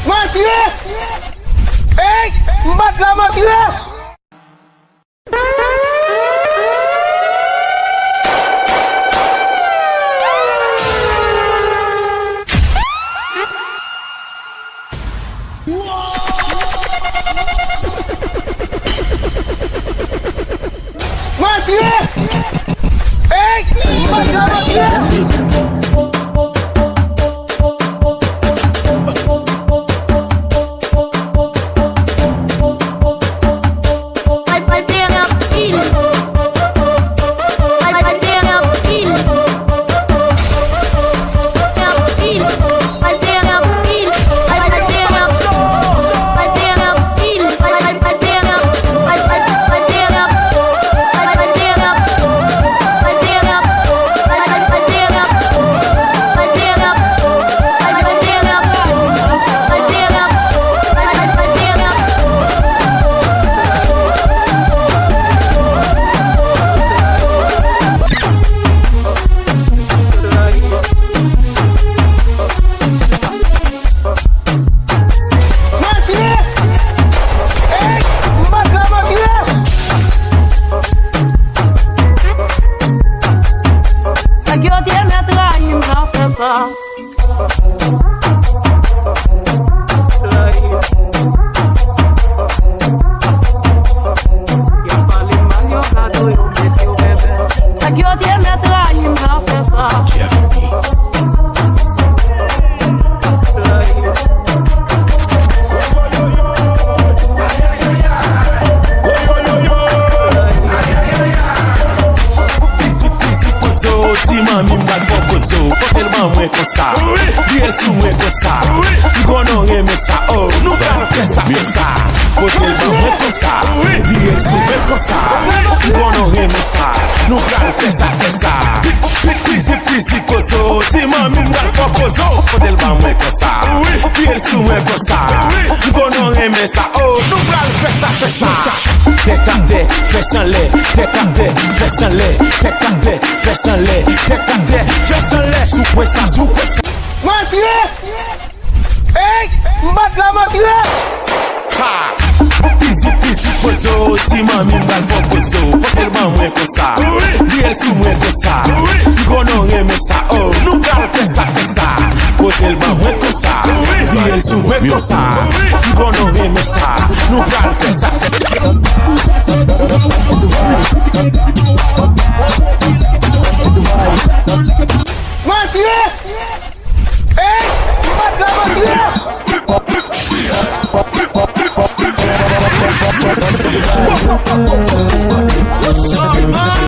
Mati eh! Empat lah mati eh! Mati eh! Empat lah mati eh! Bien sou mwen kon sa, konon reme sa, oh, nou kal fè sa, fè sa. Kotel ban mwen kon sa, bien sou mwen kon sa, konon reme sa, nou kal fè sa, fè sa. Pisi kozo, ti mami mgal fò kozo. Kotel ban mwen kon sa, bien sou mwen kon sa, konon reme sa, oh, nou kal fè sa, fè sa. Tek ate, fè san le, tek ate, fè san le, tek ate, fè san le, tek ate, fè san le. Sou kwe sa, sou kwe sa. Mati eh! Empat lah mati eh! Pisi kozo, ti mami mgal fò kozo. Kotel ban mwen kon sa, bien sou mwen kon sa, konon reme sa, oh, nou kal fè sa, fè sa. Kotel ban mwen kon sa, bien sou mwen kon sa, konon reme sa, nou kal fè sa, fè sa. Mati eh! Empat lah mati eh! Go, go, go, go, go.